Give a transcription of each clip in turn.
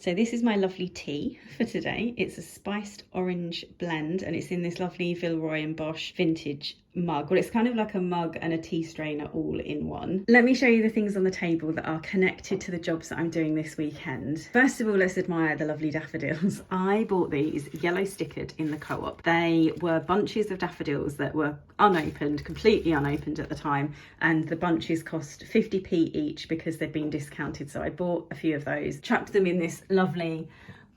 So this is my lovely tea for today. It's a spiced orange blend and it's in this lovely Villeroy and Bosch vintage mug. Well, it's kind of like a mug and a tea strainer all in one. Let me show you the things on the table that are connected to the jobs that I'm doing this weekend. First of all, let's admire the lovely daffodils. I bought these yellow stickered in the Co-op. They were bunches of daffodils that were unopened, completely unopened at the time, and the bunches cost 50p each because they'd been discounted. So I bought a few of those, chucked them in this lovely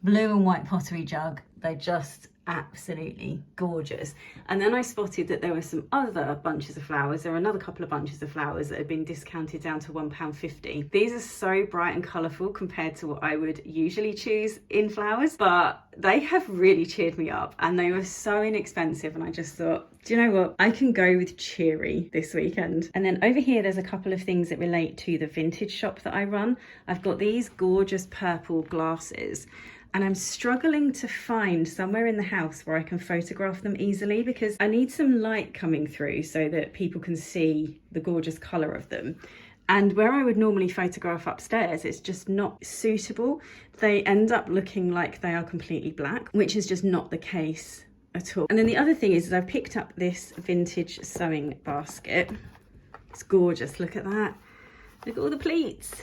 blue and white pottery jug. They're just absolutely gorgeous. And then I spotted that there were some other bunches of flowers. There were another couple of bunches of flowers that had been discounted down to £1.50. These are so bright and colourful compared to what I would usually choose in flowers, but they have really cheered me up and they were so inexpensive, and I just thought, do you know what, I can go with cheery this weekend. And then over here there's a couple of things that relate to the vintage shop that I run. I've got these gorgeous purple glasses and I'm struggling to find somewhere in the house where I can photograph them easily because I need some light coming through so that people can see the gorgeous colour of them. And where I would normally photograph upstairs, it's just not suitable. They end up looking like they are completely black, which is just not the case at all. And then the other thing is I've picked up this vintage sewing basket. It's gorgeous, look at that. Look at all the pleats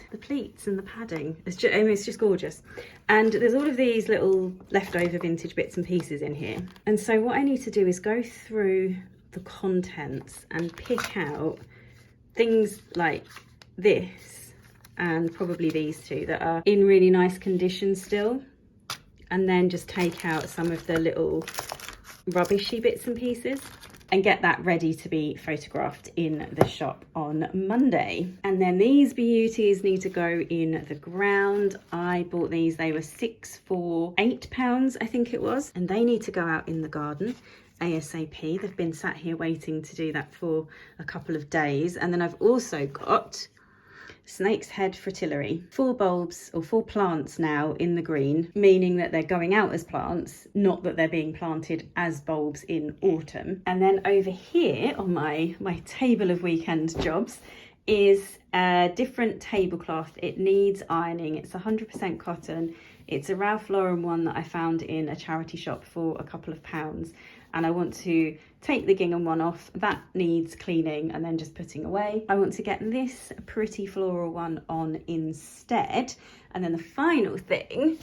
and the padding. It's just gorgeous. And there's all of these little leftover vintage bits and pieces in here. And so what I need to do is go through the contents and pick out things like this and probably these two that are in really nice condition still. And then just take out some of the little rubbishy bits and pieces and get that ready to be photographed in the shop on Monday. And then these beauties need to go in the ground. I bought these, they were £6 for £8, I think it was, and they need to go out in the garden ASAP. They've been sat here waiting to do that for a couple of days. And then I've also got snake's head fritillary, 4 bulbs or 4 plants now in the green, meaning that they're going out as plants, not that they're being planted as bulbs in autumn. And then over here on my table of weekend jobs is a different tablecloth. It needs ironing. It's 100% cotton. It's a Ralph Lauren one that I found in a charity shop for a couple of pounds. And I want to take the gingham one off. That needs cleaning and then just putting away. I want to get this pretty floral one on instead. And then the final thing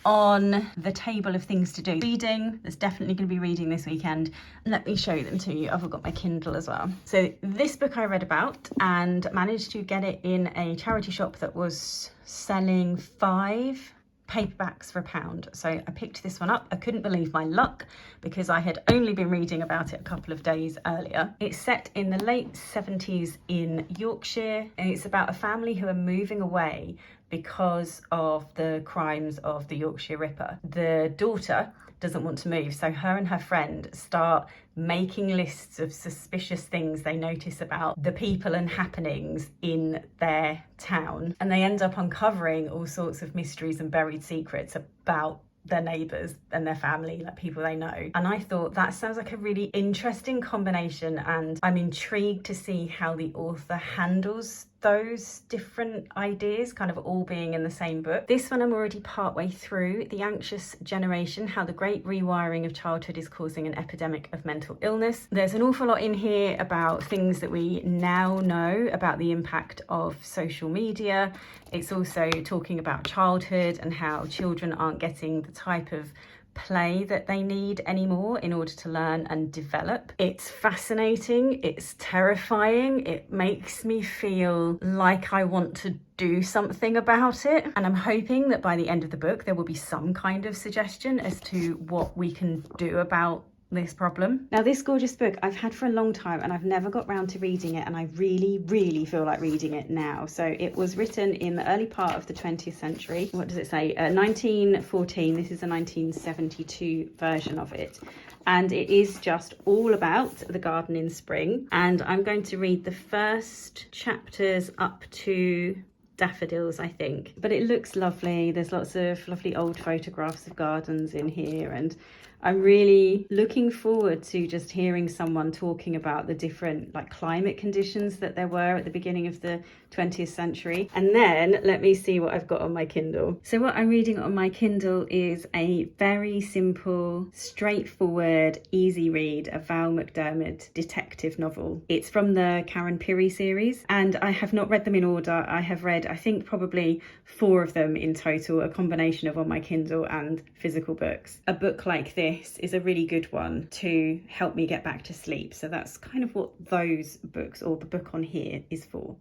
on the table of things to do, reading. There's definitely going to be reading this weekend. Let me show them to you. I've got my Kindle as well. So this book I read about and managed to get it in a charity shop that was selling 5 paperbacks for £1. So I picked this one up. I couldn't believe my luck because I had only been reading about it a couple of days earlier. It's set in the late 70s in Yorkshire, and it's about a family who are moving away because of the crimes of the Yorkshire Ripper. The daughter doesn't want to move, so her and her friend start making lists of suspicious things they notice about the people and happenings in their town, and they end up uncovering all sorts of mysteries and buried secrets about their neighbours and their family, like people they know. And I thought that sounds like a really interesting combination, and I'm intrigued to see how the author handles those different ideas kind of all being in the same book. This one I'm already partway through. The Anxious Generation, How the Great Rewiring of Childhood is Causing an Epidemic of Mental Illness. There's an awful lot in here about things that we now know about the impact of social media. It's also talking about childhood and how children aren't getting the type of play that they need anymore in order to learn and develop. It's fascinating, it's terrifying, it makes me feel like I want to do something about it, and I'm hoping that by the end of the book there will be some kind of suggestion as to what we can do about this problem. Now, this gorgeous book I've had for a long time and I've never got round to reading it, and I really feel like reading it now. So it was written in the early part of the 20th century. What does it say? 1914. This is a 1972 version of it, and it is just all about the garden in spring. And I'm going to read the first chapters up to daffodils, I think. But it looks lovely. There's lots of lovely old photographs of gardens in here, and I'm really looking forward to just hearing someone talking about the different like climate conditions that there were at the beginning of the 20th century. And then let me see what I've got on my Kindle. So what I'm reading on my Kindle is a very simple, straightforward, easy read, a Val McDermid detective novel. It's from the Karen Pirie series, and I have not read them in order. I have read, I think, probably 4 of them in total, a combination of on my Kindle and physical books. A book like this is a really good one to help me get back to sleep. So that's kind of what those books, or the book on here, is for.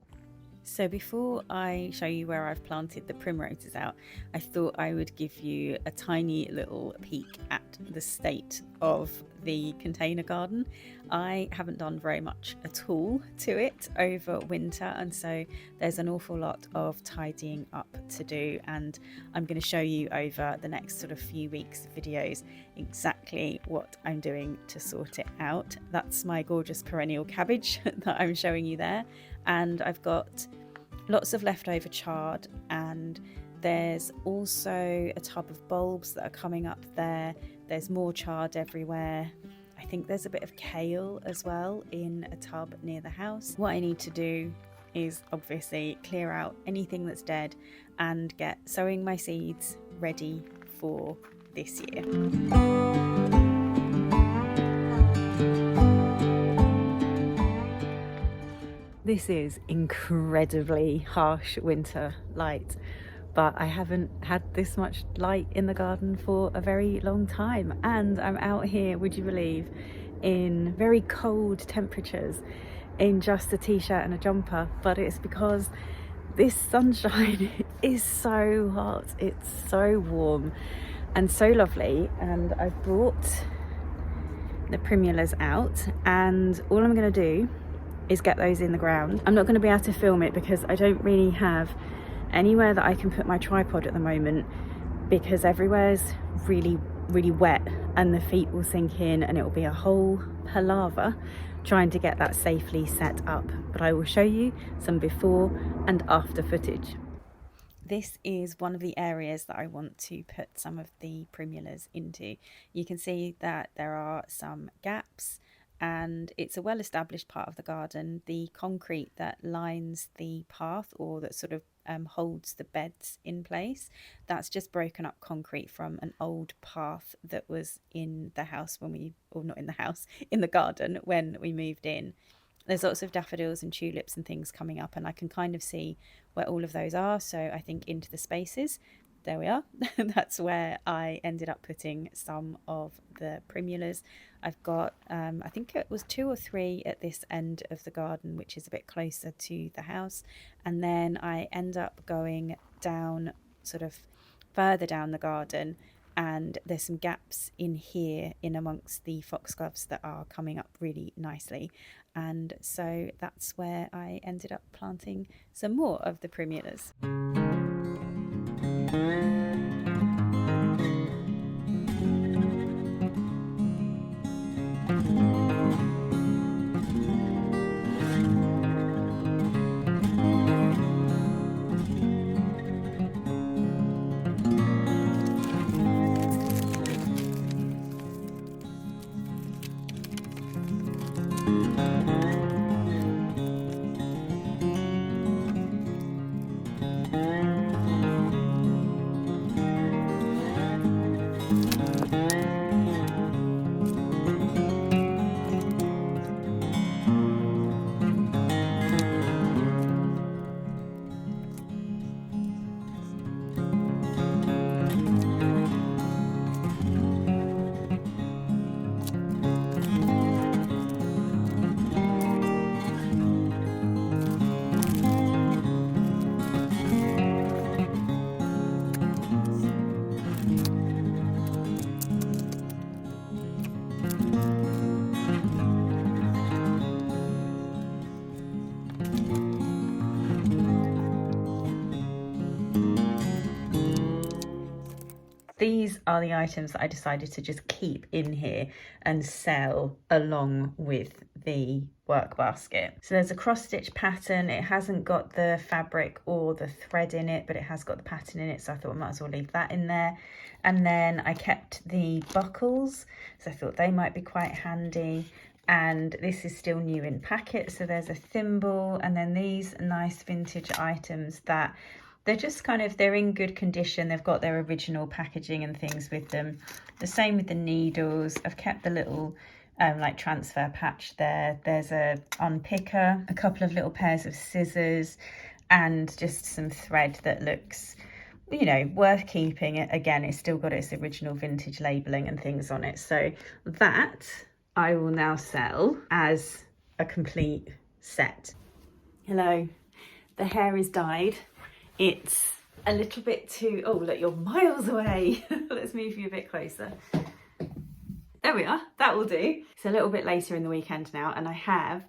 So before I show you where I've planted the primroses out, I thought I would give you a tiny little peek at the state of the container garden. I haven't done very much at all to it over winter, and so there's an awful lot of tidying up to do, and I'm going to show you over the next sort of few weeks videos exactly what I'm doing to sort it out. That's my gorgeous perennial cabbage that I'm showing you there, and I've got lots of leftover chard, and there's also a tub of bulbs that are coming up there. There's more chard everywhere. I think there's a bit of kale as well in a tub near the house. What I need to do is obviously clear out anything that's dead and get sowing my seeds ready for this year. This is incredibly harsh winter light, but I haven't had this much light in the garden for a very long time, and I'm out here, would you believe, in very cold temperatures in just a t-shirt and a jumper. But it's because this sunshine is so hot, it's so warm and so lovely. And I've brought the primulas out, and all I'm going to do is get those in the ground. I'm not going to be able to film it because I don't really have anywhere that I can put my tripod at the moment, because everywhere's really wet and the feet will sink in and it will be a whole palaver trying to get that safely set up. But I will show you some before and after footage. This is one of the areas that I want to put some of the primulas into. You can see that there are some gaps, and it's a well-established part of the garden. The concrete that lines the path, or that sort of holds the beds in place, that's just broken up concrete from an old path that was in the house when we, or not in the house, in the garden when we moved in. There's lots of daffodils and tulips and things coming up, and I can kind of see where all of those are. So I think into the spaces, there we are. That's where I ended up putting some of the primulas. I've got, I think it was 2 or 3 at this end of the garden, which is a bit closer to the house. And then I end up going down, sort of further down the garden, and there's some gaps in here in amongst the foxgloves that are coming up really nicely. And so that's where I ended up planting some more of the primulas. These are the items that I decided to just keep in here and sell along with the work basket. So there's a cross stitch pattern. It hasn't got the fabric or the thread in it, but it has got the pattern in it, so I thought I might as well leave that in there. And then I kept the buckles, so I thought they might be quite handy. And this is still new in packet, so there's a thimble, and then these nice vintage items that they're just kind of, they're in good condition. They've got their original packaging and things with them. The same with the needles. I've kept the little like transfer patch there. There's a unpicker, a couple of little pairs of scissors, and just some thread that looks, you know, worth keeping. It again, it's still got its original vintage labeling and things on it. So that I will now sell as a complete set. Hello, the hair is dyed. It's a little bit too, oh look, you're miles away. Let's move you a bit closer. There we are, that will do. It's a little bit later in the weekend now, and I have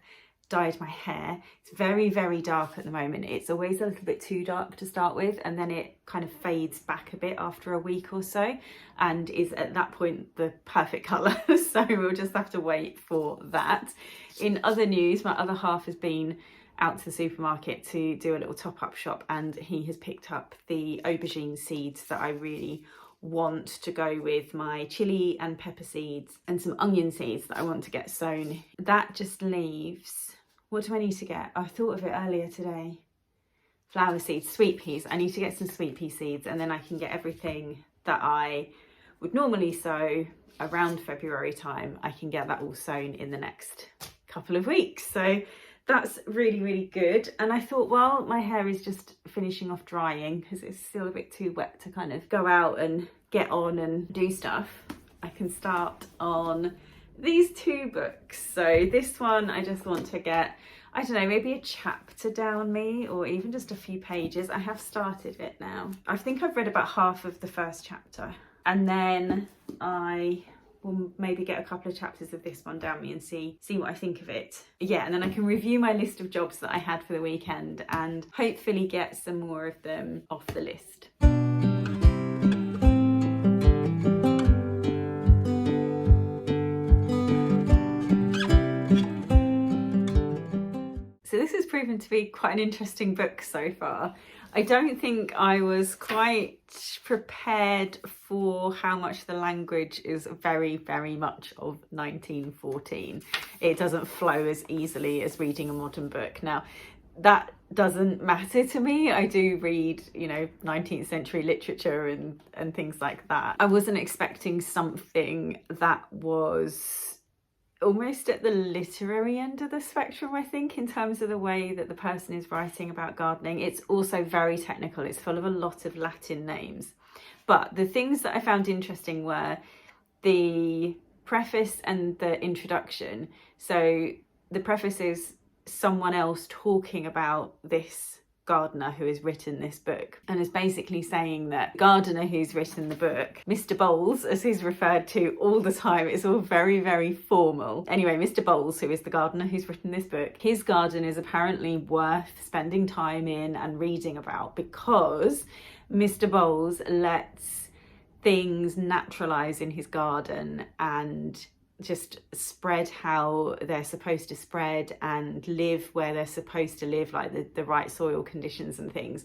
dyed my hair. It's very, very dark at the moment. It's always a little bit too dark to start with, and then it kind of fades back a bit after a week or so, and is at that point the perfect colour. So we'll just have to wait for that. In other news, my other half has been out to the supermarket to do a little top-up shop, and he has picked up the aubergine seeds that I really want to go with my chili and pepper seeds, and some onion seeds that I want to get sown. That just leaves, what do I need to get? I thought of it earlier today. Flower seeds, sweet peas. I need to get some sweet pea seeds, and then I can get everything that I would normally sow around February time. I can get that all sown in the next couple of weeks. So that's really, really good. And I thought, well, my hair is just finishing off drying because it's still a bit too wet to kind of go out and get on and do stuff. I can start on these two books. So this one, I just want to get, I don't know, maybe a chapter down me, or even just a few pages. I have started it now. I think I've read about half of the first chapter, and then I will maybe get a couple of chapters of this one down me and see what I think of it. Yeah, and then I can review my list of jobs that I had for the weekend and hopefully get some more of them off the list. So this has proven to be quite an interesting book so far. I don't think I was quite prepared for how much the language is very, very much of 1914. It doesn't flow as easily as reading a modern book. Now, that doesn't matter to me. I do read, you know, 19th century literature and things like that. I wasn't expecting something that was almost at the literary end of the spectrum, I think, in terms of the way that the person is writing about gardening. It's also very technical. It's full of a lot of Latin names. But the things that I found interesting were the preface and the introduction. So the preface is someone else talking about this gardener who has written this book, and is basically saying that gardener who's written the book, Mr. Bowles, as he's referred to all the time, it's all very, very formal. Anyway, Mr. Bowles, who is the gardener who's written this book, his garden is apparently worth spending time in and reading about, because Mr. Bowles lets things naturalize in his garden and just spread how they're supposed to spread and live where they're supposed to live, like the right soil conditions and things.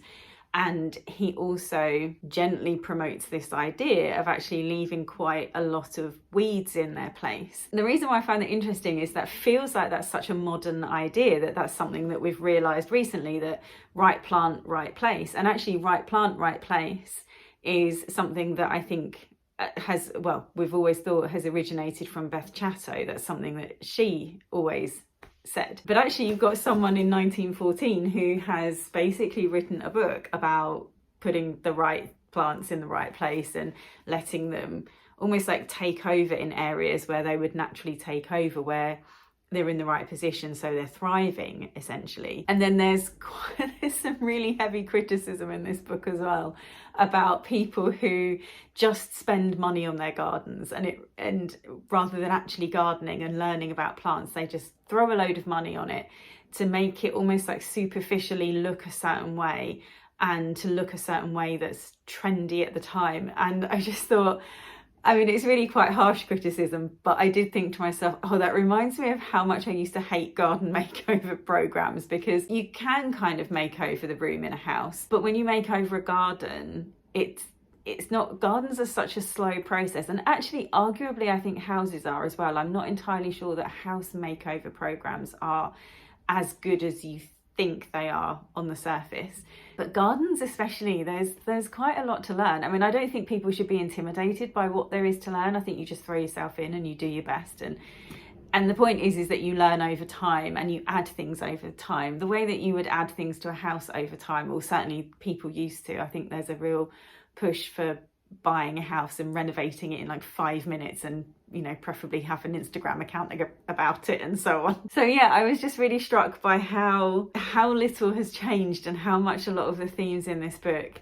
And he also gently promotes this idea of actually leaving quite a lot of weeds in their place. And the reason why I find it interesting is that feels like that's such a modern idea, that that's something that we've realised recently, that right plant, right place. And actually right plant, right place is something that I think has, well, we've always thought has originated from Beth Chatto. That's something that she always said. But actually you've got someone in 1914 who has basically written a book about putting the right plants in the right place and letting them almost like take over in areas where they would naturally take over, where they're in the right position, so they're thriving essentially. And then there's some really heavy criticism in this book as well about people who just spend money on their gardens, and rather than actually gardening and learning about plants, they just throw a load of money on it to make it almost like superficially look a certain way, and to look a certain way that's trendy at the time. And I just thought, I mean, it's really quite harsh criticism, but I did think to myself, oh, that reminds me of how much I used to hate garden makeover programs, because you can kind of make over the room in a house, but when you make over a garden, it's not, gardens are such a slow process, and actually arguably I think houses are as well. I'm not entirely sure that house makeover programs are as good as you think they are on the surface, but gardens especially, there's quite a lot to learn. I mean, I don't think people should be intimidated by what there is to learn. I think you just throw yourself in and you do your best, and the point is that you learn over time and you add things over time, the way that you would add things to a house over time, or certainly people used to. I think there's a real push for buying a house and renovating it in like 5 minutes, and you know, preferably have an Instagram account about it and so on. So yeah, I was just really struck by how little has changed, and how much a lot of the themes in this book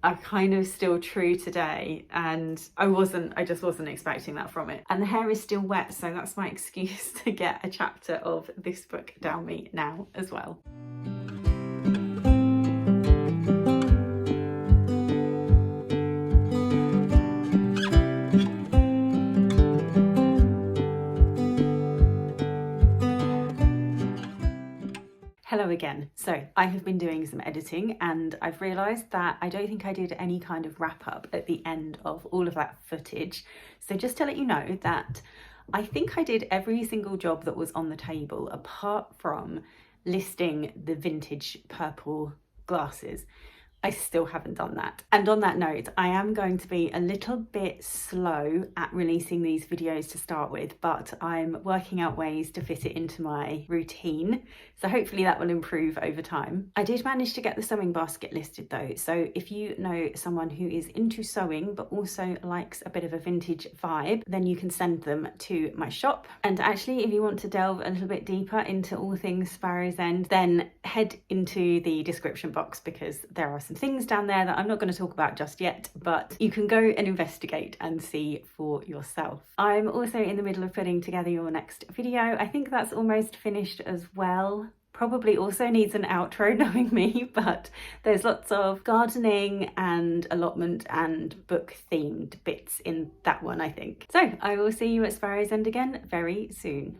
are kind of still true today, and I just wasn't expecting that from it. And the hair is still wet, so that's my excuse to get a chapter of this book down me now as well. Hello again. So I have been doing some editing, and I've realised that I don't think I did any kind of wrap up at the end of all of that footage. So just to let you know that I think I did every single job that was on the table, apart from listing the vintage purple glasses. I still haven't done that. And on that note, I am going to be a little bit slow at releasing these videos to start with, but I'm working out ways to fit it into my routine. So hopefully that will improve over time. I did manage to get the sewing basket listed though. So if you know someone who is into sewing, but also likes a bit of a vintage vibe, then you can send them to my shop. And actually, if you want to delve a little bit deeper into all things Sparrows End, then head into the description box, because there are some things down there that I'm not going to talk about just yet, but you can go and investigate and see for yourself. I'm also in the middle of putting together your next video. I think that's almost finished as well. Probably also needs an outro, knowing me, but there's lots of gardening and allotment and book themed bits in that one, I think. So I will see you at Sparrows End again very soon.